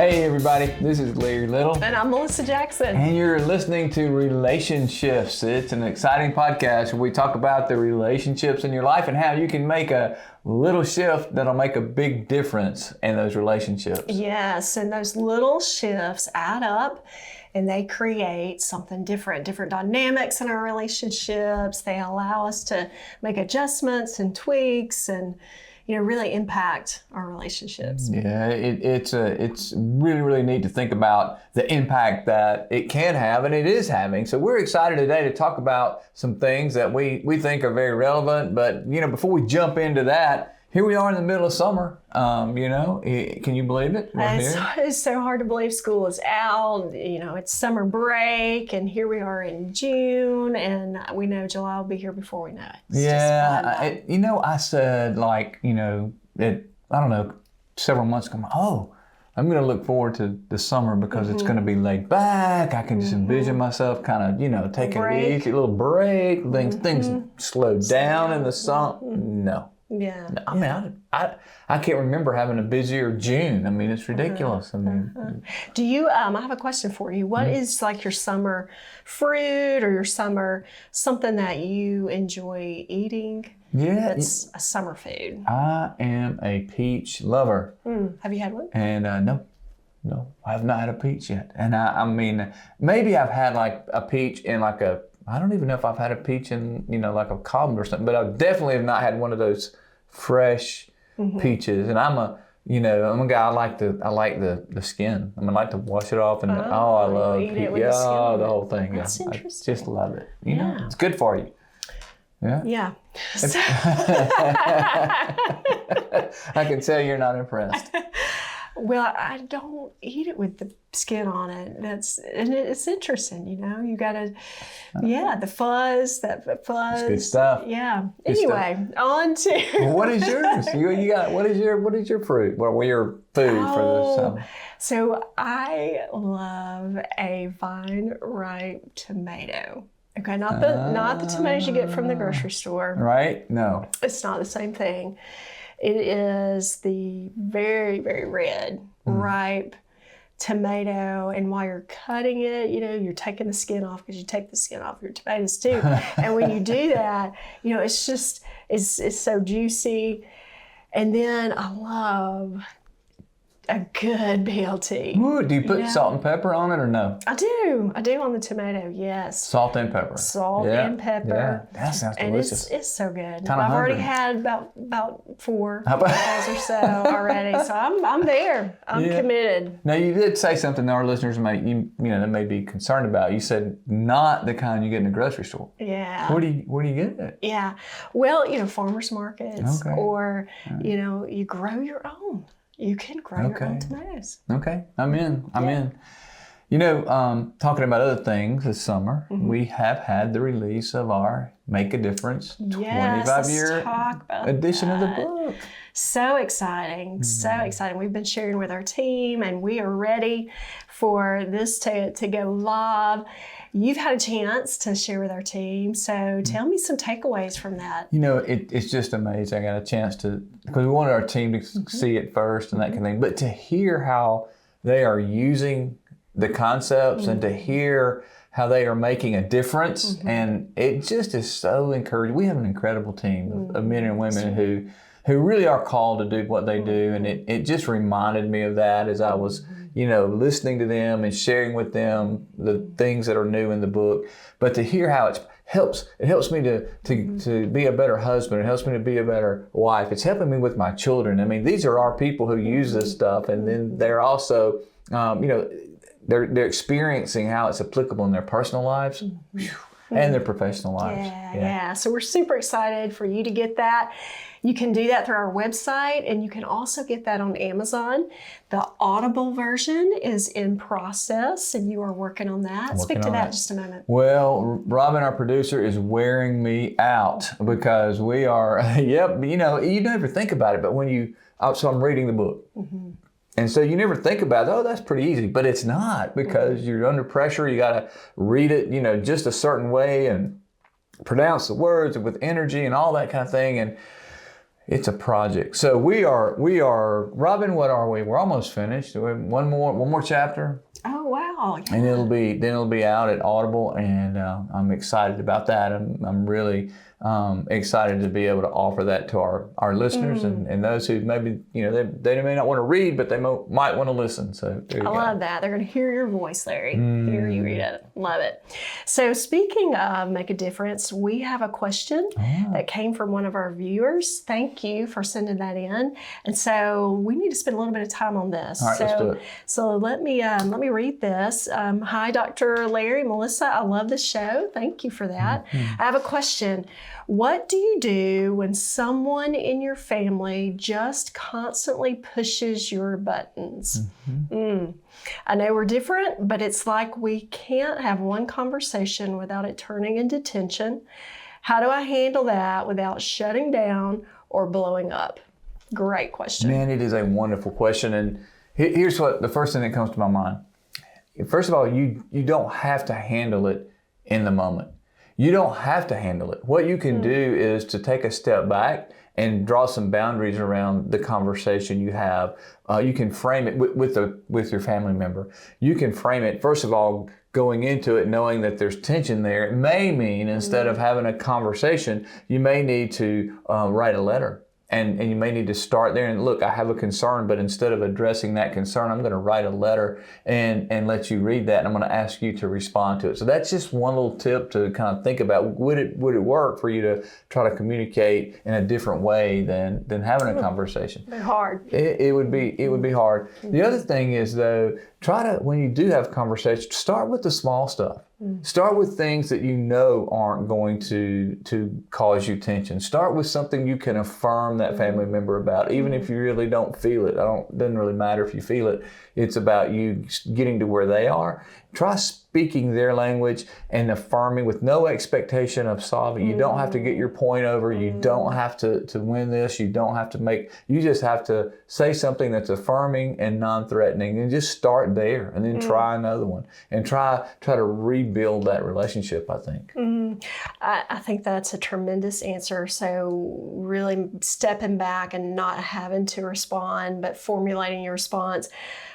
Hey everybody, this is Larry Little. And I'm Melissa Jackson. And you're listening to RelationShifts. It's an exciting podcast where we talk about the relationships in your life and how you can make a little shift that'll make a big difference in those relationships. Yes, and those little shifts add up and they create something different dynamics in our relationships. They allow us to make adjustments and tweaks and really impact our relationships. Yeah, it's really neat to think about the impact that it can have and it is having. So we're excited today to talk about some things that we think are very relevant. But before we jump into that, here we are in the middle of summer. Can you believe it? It's so hard to believe school is out. It's summer break, and here we are in June, and we know July will be here before we know it. I said I don't know, several months ago, I'm going to look forward to the summer because it's going to be laid back. I can just envision myself kind of, taking an easy little break. Things slow down in the summer. No. Yeah. I mean, I can't remember having a busier June. I mean, it's ridiculous. Do you, I have a question for you. What is like your summer fruit or your summer, something that you enjoy eating? Yeah. That's a summer food. I am a peach lover. Have you had one? And no, I have not had a peach yet. And I mean, maybe I've had like a peach in like I don't even know if I've had a peach in, like a cobbler or something, but I definitely have not had one of those fresh peaches. And I'm a guy, I like the skin. I like to wash it off and I love peach. Yeah, the whole thing. That's interesting. I just love it. It's good for you. Yeah. Yeah. I can tell you're not impressed. Well, I don't eat it with the skin on it. It's interesting, you gotta, the fuzz, that fuzz. That's good stuff. Yeah. Good anyway, stuff. On to. Well, what is yours? What is your fruit? What were your food for the summer? So I love a vine ripe tomato. Okay, not the tomatoes you get from the grocery store. Right? No. It's not the same thing. It is the very, very red, ripe tomato. And while you're cutting it, you're taking the skin off because you take the skin off your tomatoes too. And when you do that, it's so juicy. And then I love a good BLT. Ooh, do you put salt and pepper on it or no? I do on the tomato, yes. Salt and pepper. And pepper. Yeah, that sounds delicious. And it's so good. I've already had about 4 bottles or so already, so I'm there. I'm committed. Now you did say something that our listeners they may be concerned about. You said not the kind you get in the grocery store. Yeah. Where do you get it? Yeah. Well, farmers markets or you grow your own. You can grow your own tomatoes. Okay, I'm in. Talking about other things this summer, we have had the release of our Make a Difference 25-year edition of the book. So exciting, so exciting. We've been sharing with our team and we are ready for this to go live. You've had a chance to share with our team, so tell me some takeaways from that. It's just amazing. I got a chance to, because we wanted our team to see it first and that kind of thing, but to hear how they are using the concepts and to hear how they are making a difference, and it just is so encouraging. We have an incredible team of men and women who really are called to do what they do, and it just reminded me of that as I was listening to them and sharing with them the things that are new in the book. But to hear how it helps me to be a better husband. It helps me to be a better wife. It's helping me with my children. I mean, these are our people who use this stuff, and then they're also, they're experiencing how it's applicable in their personal lives and their professional lives. Yeah. So we're super excited for you to get that. You can do that through our website, and you can also get that on Amazon. The Audible version is in process, and you are working on that. Speak to that in just a moment. Well, Robin, our producer, is wearing me out because we are, you never think about it, but when so I'm reading the book. And so you never think about, that's pretty easy, but it's not, because you're under pressure. You got to read it, just a certain way and pronounce the words with energy and all that kind of thing. And It's a project. So we are, Robin, what are we? We're almost finished. We have one more chapter. Oh, wow. Yeah. And it'll be out at Audible, and I'm excited about that. I'm really excited to be able to offer that to our listeners and those who maybe, they may not want to read, but they might want to listen. So there you go. I love that. They're going to hear your voice, Larry. Hear you read it. Love it. So speaking of make a difference, we have a question that came from one of our viewers. Thank you for sending that in. And so we need to spend a little bit of time on this. All right, let's do it. So let me read this. Hi, Dr. Larry, Melissa. I love the show. Thank you for that. I have a question. What do you do when someone in your family just constantly pushes your buttons? I know we're different, but it's like we can't have one conversation without it turning into tension. How do I handle that without shutting down or blowing up? Great question. Man, it is a wonderful question. And here's what the first thing that comes to my mind. First of all, you don't have to handle it in the moment. You don't have to handle it. What you can do is to take a step back and draw some boundaries around the conversation you have. You can frame it with your family member. You can frame it, first of all, going into it knowing that there's tension there. It may mean instead of having a conversation, you may need to write a letter. And you may need to start there and look, I have a concern, but instead of addressing that concern, I'm going to write a letter and let you read that. And I'm going to ask you to respond to it. So that's just one little tip to kind of think about. Would it work for you to try to communicate in a different way than having a conversation? It'd be hard. It would be hard. The other thing is though, try to, when you do have conversations, start with the small stuff. Start with things that you know aren't going to cause you tension. Start with something you can affirm that family member about, even if you really don't feel it. Doesn't really matter if you feel it. It's about you getting to where they are. Try speaking their language and affirming with no expectation of solving. You don't have to get your point over. You don't have to win this. You don't have to you just have to say something that's affirming and non-threatening, and just start there and then try another one and try to rebuild that relationship, I think. I think that's a tremendous answer. So really stepping back and not having to respond, but formulating your response.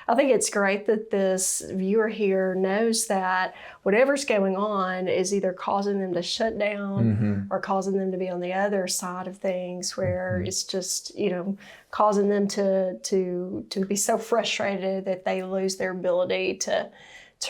I think it's great that this viewer here knows that whatever's going on is either causing them to shut down or causing them to be on the other side of things where it's just, causing them to be so frustrated that they lose their ability to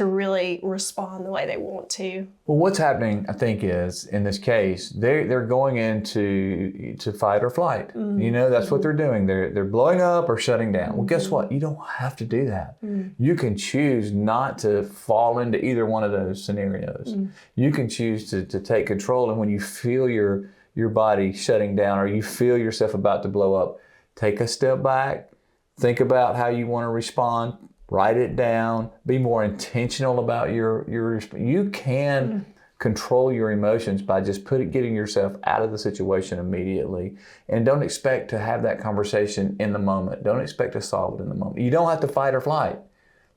really respond the way they want to. Well, what's happening, I think, is in this case, they're going into fight or flight. That's what they're doing. They're blowing up or shutting down. Well, guess what? You don't have to do that. You can choose not to fall into either one of those scenarios. You can choose to take control, and when you feel your body shutting down or you feel yourself about to blow up, take a step back, think about how you want to respond. Write it down. Be more intentional about your you can control your emotions by just getting yourself out of the situation immediately. And don't expect to have that conversation in the moment. Don't expect to solve it in the moment. You don't have to fight or flight.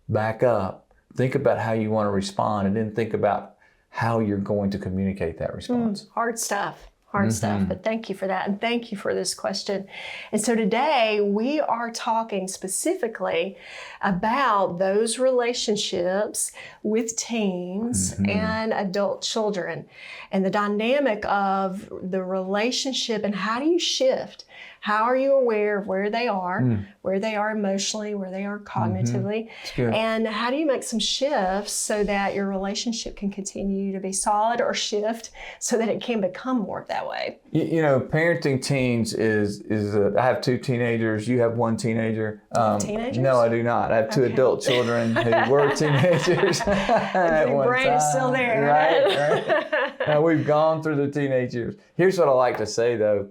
Back up. Think about how you want to respond, and then think about how you're going to communicate that response. Hard stuff. But thank you for that, and thank you for this question. And so today we are talking specifically about those relationships with teens and adult children, and the dynamic of the relationship, and how do you shift? How are you aware of where they are emotionally, where they are cognitively, and how do you make some shifts so that your relationship can continue to be solid, or shift so that it can become more that way? Parenting teens is I have two teenagers. You have one teenager. Teenagers? No, I do not. I have two adult children who were teenagers at one brain time. is still there. Right. Now, we've gone through the teenage years. Here's what I like to say, though.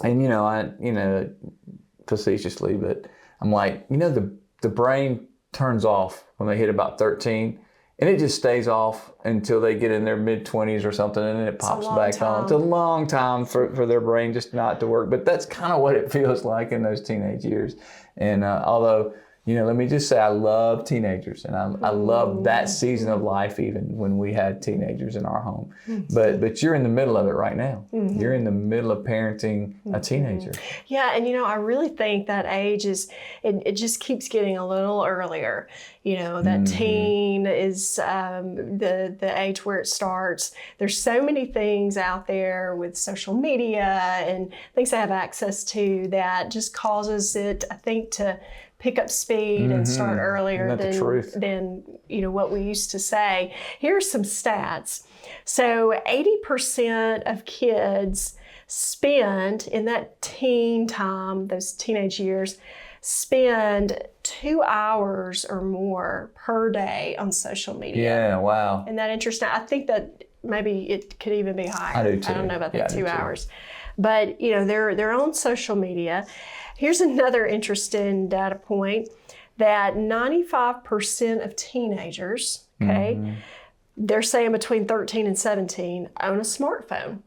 And, I facetiously, but I'm like, the brain turns off when they hit about 13, and it just stays off until they get in their mid-20s or something, and then it pops back on. It's a long time for their brain just not to work, but that's kind of what it feels like in those teenage years. And although, let me just say I love teenagers, and I love that season of life, even when we had teenagers in our home. But you're in the middle of it right now. You're in the middle of parenting a teenager. Yeah, and I really think that age it just keeps getting a little earlier. That teen is the age where it starts. There's so many things out there with social media and things they have access to that just causes it, I think, to pick up speed and start earlier than what we used to say. Here's some stats. So 80% of kids spend in that teen time, those teenage years, spend 2 hours or more per day on social media. Yeah, wow. Isn't that interesting? I think that maybe it could even be higher. I do too. I don't know about that 2 hours. But, they're on social media. Here's another interesting data point that 95% of teenagers, they're saying between 13 and 17, own a smartphone.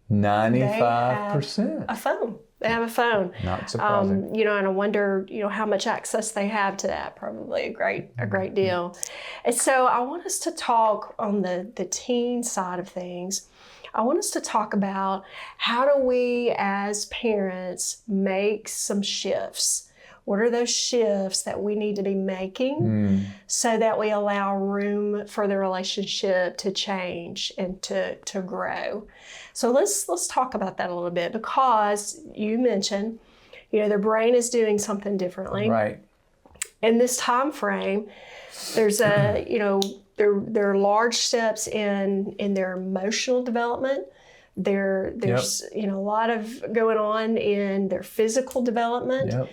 95%. A phone. They have a phone. Not surprising. And I wonder, how much access they have to that. Probably a great deal. And so I want us to talk on the teen side of things. I want us to talk about how do we as parents make some shifts? What are those shifts that we need to be making so that we allow room for the relationship to change and to grow? So let's talk about that a little bit, because you mentioned, their brain is doing something differently. Right. In this time frame, there's there are large steps in their emotional development. There's a lot of going on in their physical development. Yep.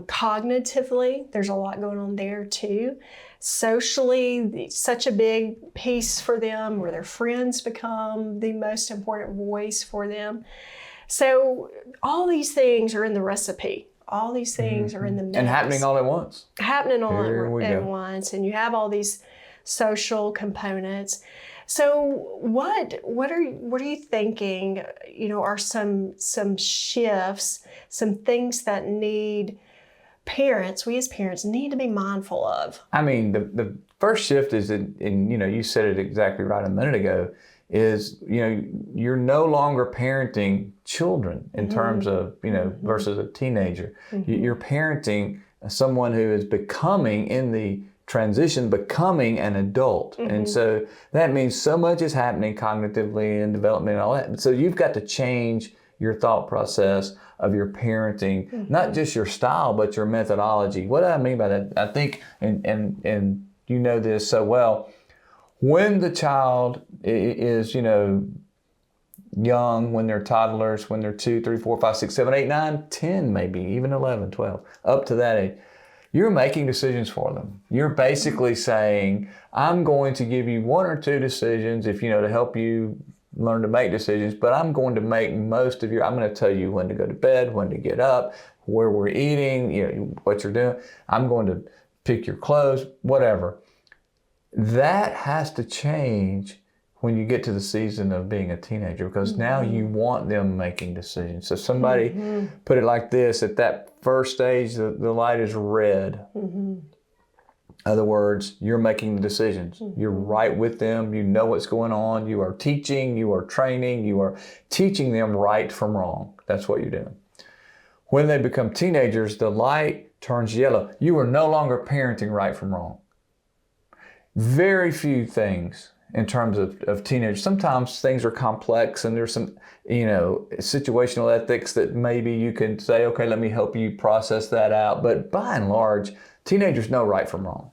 Cognitively, there's a lot going on there too. Socially, such a big piece for them, where their friends become the most important voice for them. So all these things are in the recipe. All these things are in the mix. And happening all at once. Happening all at once. And you have all these social components. So what are you thinking, are some shifts, some things that we as parents need to be mindful of? I mean, the first shift is, you said it exactly right a minute ago, is, you're no longer parenting children in terms of, versus a teenager. You're parenting someone who is becoming an adult. And so that means so much is happening cognitively and development and all that. So you've got to change your thought process of your parenting, not just your style, but your methodology. What do I mean by that? I think, and you know this so well, when the child is, young, when they're toddlers, when they're 2, 3, 4, 5, 6, 7, 8, 9, 10, maybe even 11, 12, up to that age, you're making decisions for them. You're basically saying, I'm going to give you 1 or 2 decisions to help you learn to make decisions, but I'm going to make I'm going to tell you when to go to bed, when to get up, where we're eating, what you're doing. I'm going to pick your clothes, whatever. That has to change when you get to the season of being a teenager, because now you want them making decisions. So somebody put it like this: at that first stage, the light is red. In other words, you're making the decisions. You're right with them. You know what's going on. You are teaching, you are training, you are teaching them right from wrong. That's what you're doing. When they become teenagers, the light turns yellow. You are no longer parenting right from wrong. Very few things in terms of teenagers. Sometimes things are complex and there's some, situational ethics that maybe you can say, okay, let me help you process that out. But by and large, teenagers know right from wrong.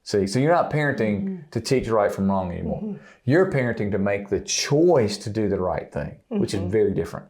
See, so you're not parenting to teach right from wrong anymore. You're parenting to make the choice to do the right thing, which is very different.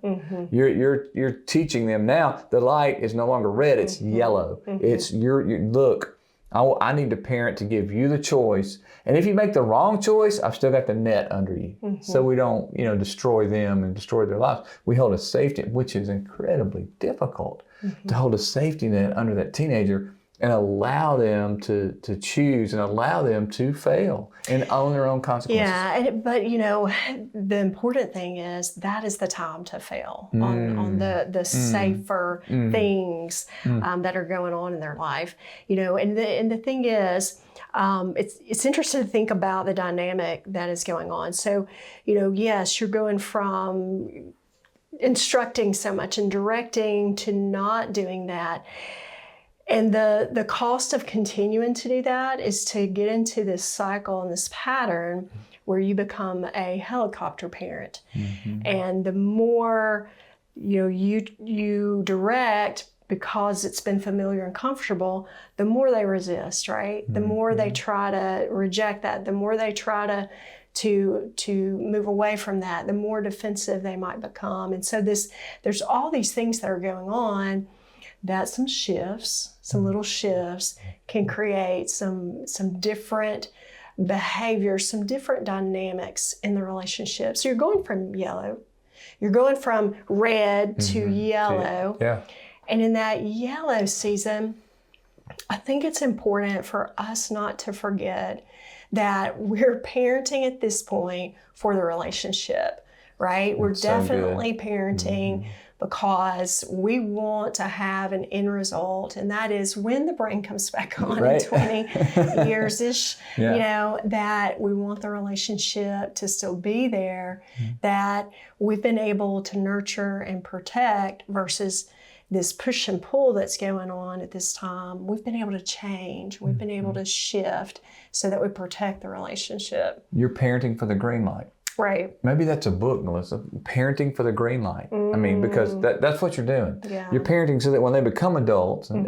You're teaching them now. The light is no longer red; it's yellow. It's look. I need to parent to give you the choice, and if you make the wrong choice, I've still got the net under you, so we don't, destroy them and destroy their lives. We hold a safety, which is incredibly difficult to hold a safety net under that teenager. and allow them to choose and allow them to fail and own their own consequences. Yeah, but the important thing is that is the time to fail on the safer things that are going on in their life. And the thing is, it's interesting to think about the dynamic that is going on. So, yes, you're going from instructing so much and directing to not doing that. And the cost of continuing to do that is to get into this cycle and this pattern where you become a helicopter parent. And the more you direct, because it's been familiar and comfortable, the more they resist, right? The more they try to reject that, the more they try to move away from that, the more defensive they might become. And so there's all these things that are going on that some little shifts can create some different behaviors, some different dynamics in the relationship. So you're going from red to yellow. Yeah. And in that yellow season, I think it's important for us not to forget that we're parenting at this point for the relationship, right? We're definitely parenting because we want to have an end result, and that is when the brain comes back on in 20 years-ish, that we want the relationship to still be there, that we've been able to nurture and protect versus this push and pull that's going on at this time. We've been able to change. We've been able to shift so that we protect the relationship. You're parenting for the green light. Right. Maybe that's a book, Melissa. Parenting for the green light. I mean, because that's what you're doing. Yeah. You're parenting so that when they become adults and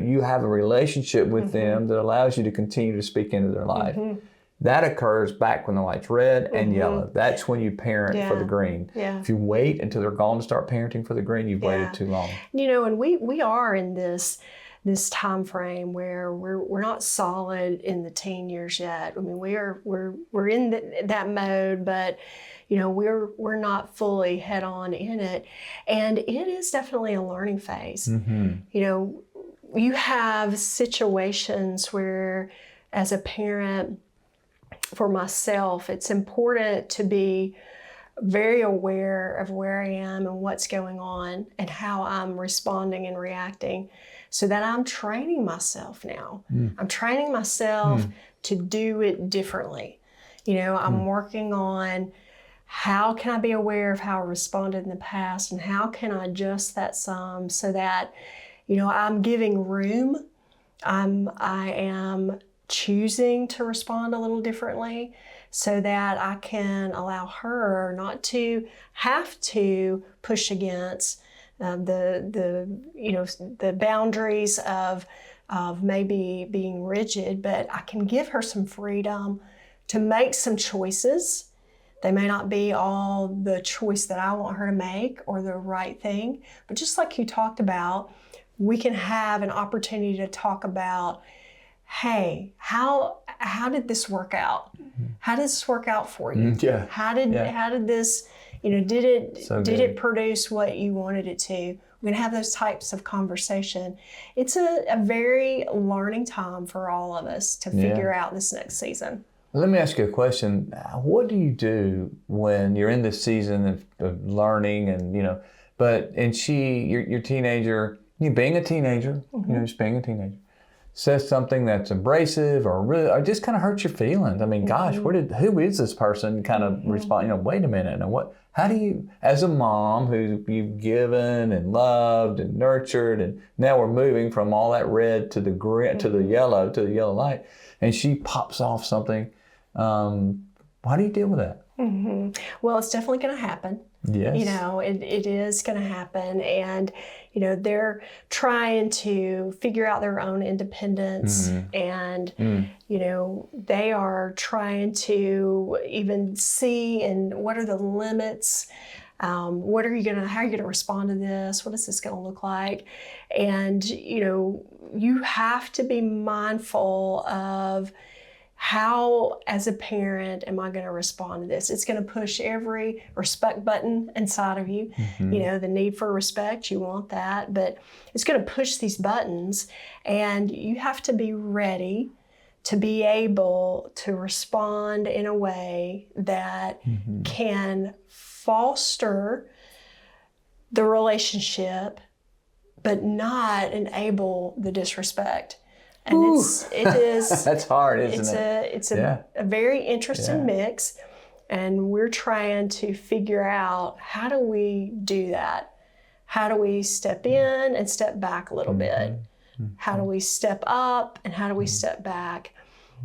you have a relationship with them that allows you to continue to speak into their life. That occurs back when the light's red and yellow. That's when you parent for the green. Yeah. If you wait until they're gone to start parenting for the green, you've waited too long. And we are in this time frame where we're not solid in the teen years yet. I mean, we're in that mode, but we're not fully head on in it, and it is definitely a learning phase. You have situations where, as a parent, for myself, it's important to be very aware of where I am and what's going on and how I'm responding and reacting, so that I'm training myself now. I'm training myself to do it differently. I'm working on how can I be aware of how I responded in the past and how can I adjust that some so that, I'm giving room. I am choosing to respond a little differently so that I can allow her not to have to push against the boundaries of maybe being rigid, but I can give her some freedom to make some choices. They may not be all the choice that I want her to make or the right thing, but just like you talked about, we can have an opportunity to talk about, hey, how did this work out? How did this work out for you? How did this, did it produce what you wanted it to? We're gonna have those types of conversation. It's a very learning time for all of us to figure out this next season. Let me ask you a question. What do you do when you're in this season of learning and, your teenager, being a teenager, just being a teenager, says something that's abrasive or just kind of hurts your feelings. I mean, gosh, who is this person? Kind of respond, wait a minute. Now how do you, as a mom who you've given and loved and nurtured, and now we're moving from all that red to the green, to the yellow light, and she pops off something, how do you deal with that? Well, it's definitely going to happen. Yes. It is going to happen. And, they're trying to figure out their own independence. And, they are trying to even see and what are the limits? How are you going to respond to this? What is this going to look like? And, you have to be mindful of, how, as a parent, am I going to respond to this? It's going to push every respect button inside of you. You know, the need for respect, you want that, but it's going to push these buttons, and you have to be ready to be able to respond in a way that can foster the relationship, but not enable the disrespect. And it is that's hard, isn't it? It's a very interesting mix, and we're trying to figure out, how do we do that? How do we step in and step back a little bit? How do we step up and how do we step back?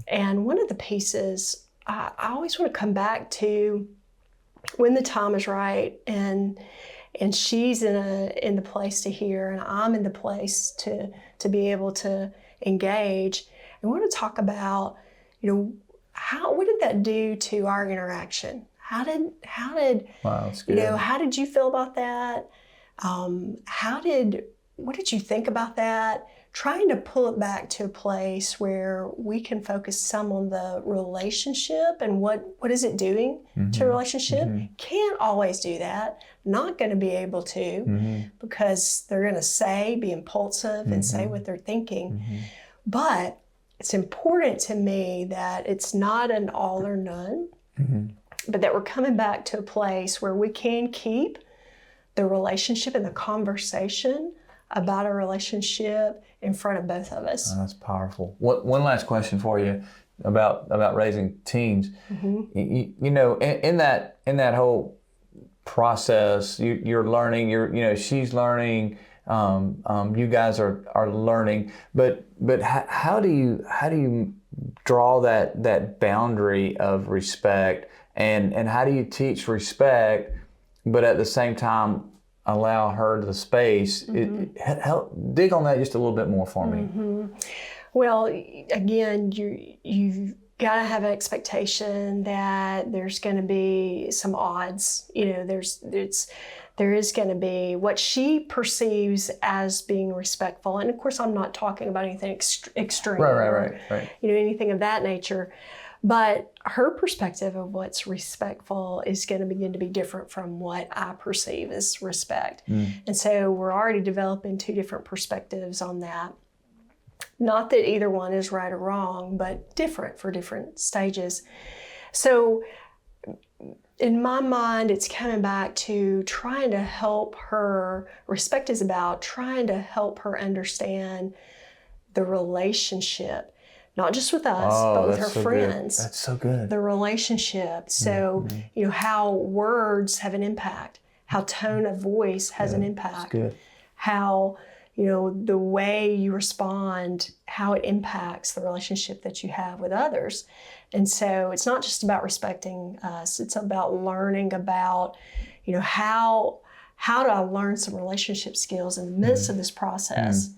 And one of the pieces I always want to come back to, when the time is right, and she's in the place to hear, and I'm in the place to be able to engage. And we want to talk about, you know, what did that do to our interaction? How did Wow, that's good. you know, how did you feel about that? What did you think about that? Trying to pull it back to a place where we can focus some on the relationship and what is it doing to a relationship. Can't always do that. Not going to be able to, because they're going to be impulsive and say what they're thinking. But it's important to me that it's not an all or none, but that we're coming back to a place where we can keep the relationship and the conversation about a relationship in front of both of us. Oh, that's powerful. One last question for you about raising teens. You know, in that whole process, you're learning. She's learning. You guys are learning. But how do you draw that boundary of respect, and how do you teach respect, but at the same time allow her the space? Help dig on that just a little bit more for me. Well, again, you've got to have an expectation that there's going to be some odds. You know, there is going to be what she perceives as being respectful, and of course, I'm not talking about anything extreme, right. You know, anything of that nature. But her perspective of what's respectful is going to begin to be different from what I perceive as respect. And so we're already developing two different perspectives on that. Not that either one is right or wrong, but different for different stages. So in my mind, it's coming back to trying to help her. Respect is about trying to help her understand the relationship. Not just with us, but with her friends. Good. That's so good. The relationship. So, you know, how words have an impact, how tone of voice has an impact, that's good. How, you know, the way you respond, how it impacts the relationship that you have with others. And so it's not just about respecting us, it's about learning about, you know, how do I learn some relationship skills in the midst of this process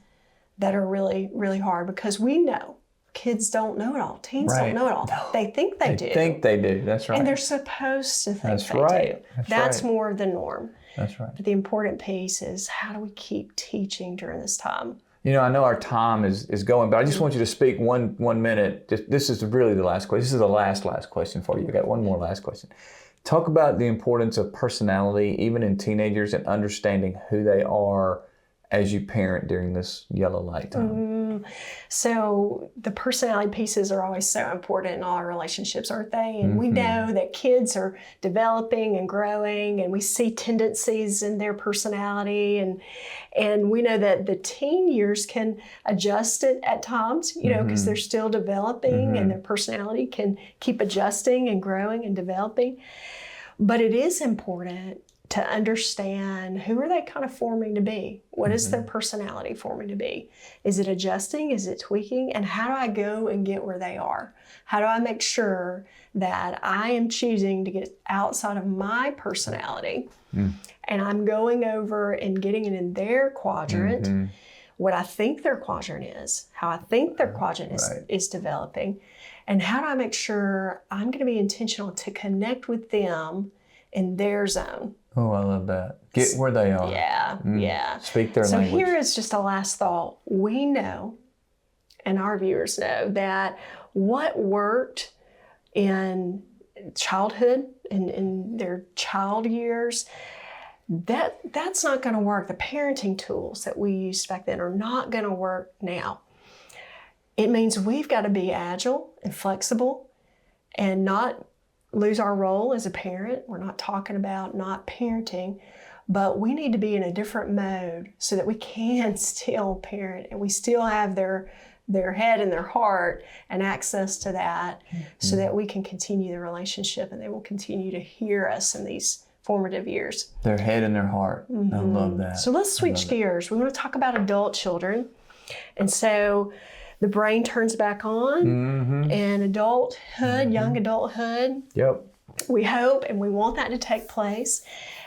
that are really, really hard, because we know kids don't know it all. Teens don't know it all. No. They think they do. They think they do. That's right. And they're supposed to think That's they right. do. That's more of the norm. That's right. But the important piece is, how do we keep teaching during this time? You know, I know our time is going, but I just want you to speak one minute. This is really the last question. This is the last question for you. I got one more last question. Talk about the importance of personality, even in teenagers, and understanding who they are as you parent during this yellow light time. So the personality pieces are always so important in all our relationships, aren't they? And we know that kids are developing and growing, and we see tendencies in their personality, and we know that the teen years can adjust it at times, you know, because they're still developing, and their personality can keep adjusting and growing and developing. But it is important to understand, who are they kind of forming to be? What is their personality forming to be? Is it adjusting? Is it tweaking? And how do I go and get where they are? How do I make sure that I am choosing to get outside of my personality and I'm going over and getting it in their quadrant, what I think their quadrant is, how I think their quadrant is developing, and how do I make sure I'm going to be intentional to connect with them in their zone. Oh, I love that. Get where they are. Yeah. Speak their language. So here language. is just a last thought. We know, and our viewers know, that what worked in childhood and in their child years, that's not going to work. The parenting tools that we used back then are not going to work now. It means we've got to be agile and flexible and not lose our role as a parent. We're not talking about not parenting, but we need to be in a different mode so that we can still parent and we still have their head and their heart and access to that, so that we can continue the relationship and they will continue to hear us in these formative years. Their head and their heart. I love that. So let's switch gears. We want to talk about adult children. And so the brain turns back on and adulthood, young adulthood. Yep. We hope and we want that to take place.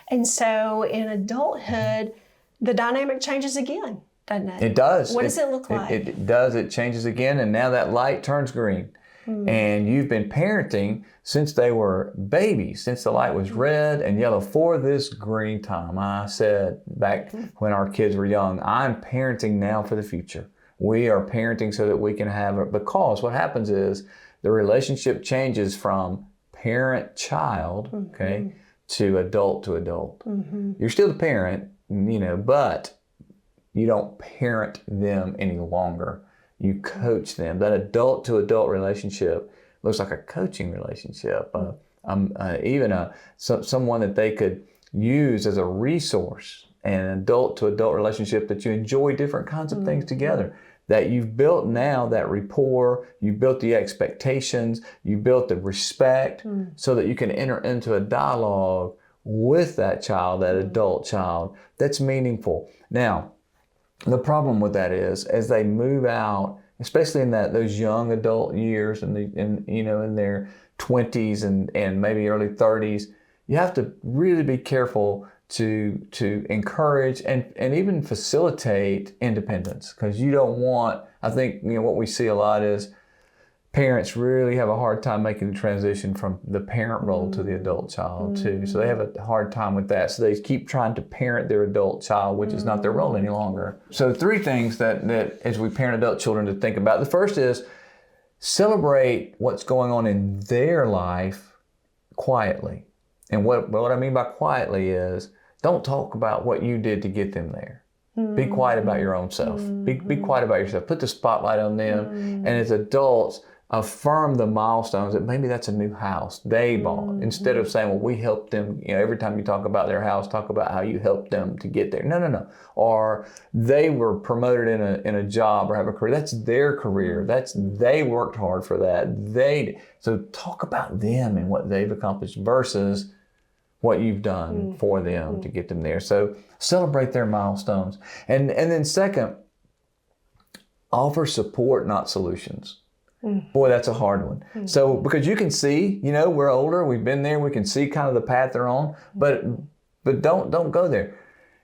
And so in adulthood, the dynamic changes again, doesn't it? It does. What does it look like? It does. It changes again, and now that light turns green. And you've been parenting since they were babies, since the light was red and yellow for this green time. I said back when our kids were young, I'm parenting now for the future. We are parenting so that we can have it, because what happens is the relationship changes from parent-child, okay, to adult. You're still the parent, but you don't parent them any longer. You coach them. That adult-to-adult relationship looks like a coaching relationship, someone that they could use as a resource, an adult-to-adult relationship that you enjoy different kinds of things together. That you've built now that rapport, you've built the expectations, you built the respect, so that you can enter into a dialogue with that child, that adult child, that's meaningful. Now, the problem with that is, as they move out, especially in those young adult years, in their 20s and maybe early 30s, you have to really be careful to encourage and even facilitate independence, because you don't want, I think, what we see a lot is parents really have a hard time making the transition from the parent role to the adult child too. So they have a hard time with that. So they keep trying to parent their adult child, which is not their role any longer. So 3 things that as we parent adult children to think about. The first is celebrate what's going on in their life quietly. And what I mean by quietly is, don't talk about what you did to get them there. Be quiet about your own self. Be quiet about yourself. Put the spotlight on them. And as adults, affirm the milestones that maybe that's a new house they bought. Instead of saying, well, we helped them. Every time you talk about their house, talk about how you helped them to get there. No. Or they were promoted in a job or have a career. That's their career. They worked hard for that. So talk about them and what they've accomplished versus what you've done for them to get them there. So celebrate their milestones. And then second, offer support, not solutions. Boy, that's a hard one. So because you can see, we're older, we've been there, we can see kind of the path they're on, but don't go there.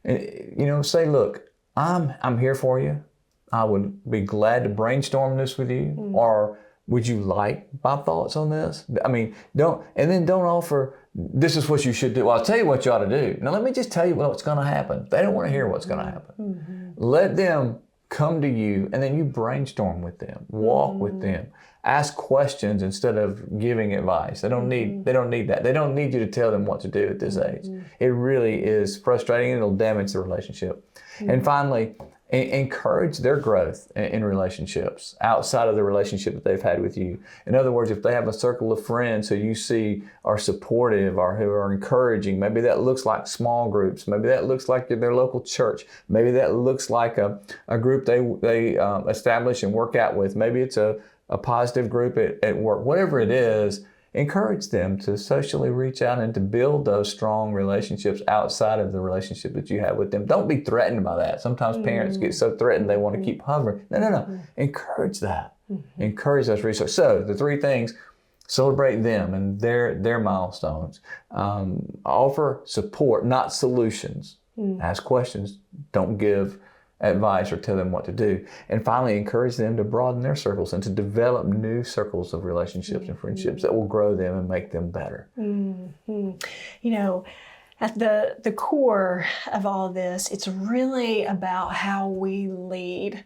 And, say, look, I'm here for you. I would be glad to brainstorm this with you. Or would you like my thoughts on this? I mean, don't offer, this is what you should do. Well, I'll tell you what you ought to do. Now, let me just tell you what's going to happen. They don't want to hear what's going to happen. Let them come to you, and then you brainstorm with them, walk with them, ask questions instead of giving advice. They don't need that. They don't need you to tell them what to do at this age. It really is frustrating, and it'll damage the relationship. And finally, encourage their growth in relationships outside of the relationship that they've had with you. In other words, if they have a circle of friends who you see are supportive or who are encouraging, maybe that looks like small groups. Maybe that looks like their local church. Maybe that looks like a group they establish and work out with. Maybe it's a positive group at work. Whatever it is, encourage them to socially reach out and to build those strong relationships outside of the relationship that you have with them. Don't be threatened by that. Sometimes parents get so threatened they want to keep hovering. No. Encourage that. Encourage those resources. So the 3 things: celebrate them and their milestones. Offer support, not solutions. Ask questions. Don't give advice or tell them what to do. And finally, encourage them to broaden their circles and to develop new circles of relationships and friendships that will grow them and make them better. At the core of all this, it's really about how we lead.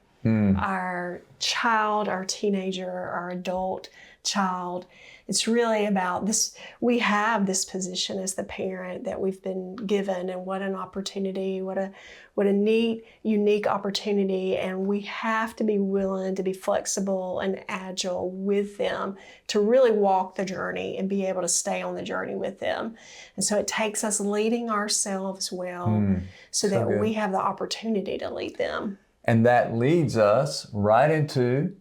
our child, our teenager, our adult child. It's really about this. We have this position as the parent that we've been given, and what an opportunity, what a neat, unique opportunity. And we have to be willing to be flexible and agile with them to really walk the journey and be able to stay on the journey with them. And so it takes us leading ourselves well so that good. we have the opportunity to lead them. And that leads us right into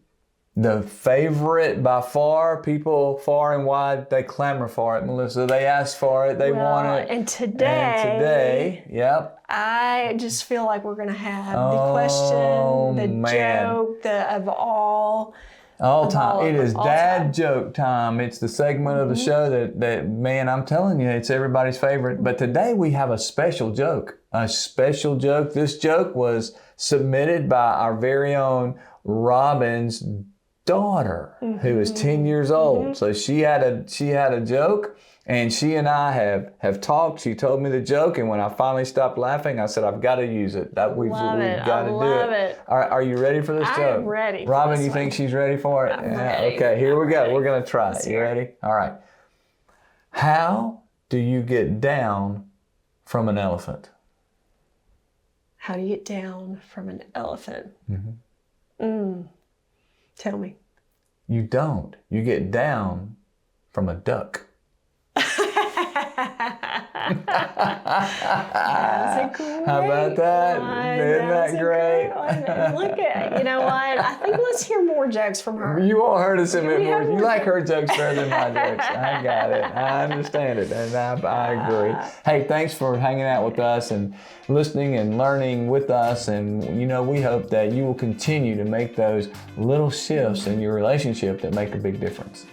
the favorite by far. People far and wide, they clamor for it, Melissa. They ask for it. They want it. And today, yep. I just feel like we're going to have the question, the joke, of all time. It is dad time. joke time. It's the segment of the show that, man, I'm telling you, it's everybody's favorite. But today we have a special joke. A special joke. This joke was submitted by our very own Robin's daughter, who is 10 years old. So she had a joke, and she and I have talked. She told me the joke, and when I finally stopped laughing, I said, I've got to use it. We've got to do it. Are you ready for this joke? I'm ready. Robin, you think she's ready for it? I'm ready. Okay, here we go. Ready. We're going to try it. You ready? All right. How do you get down from an elephant? How do you get down from an elephant? Tell me. You don't. You get down from a duck. That's a great How about that? one. Isn't that great? Look at, you know what? I think let's hear more jokes from her. You want her to submit We more. have You more like her jokes better than my jokes. I got it. I understand it. And I agree. Hey, thanks for hanging out with us and listening and learning with us. And, we hope that you will continue to make those little shifts in your relationship that make a big difference.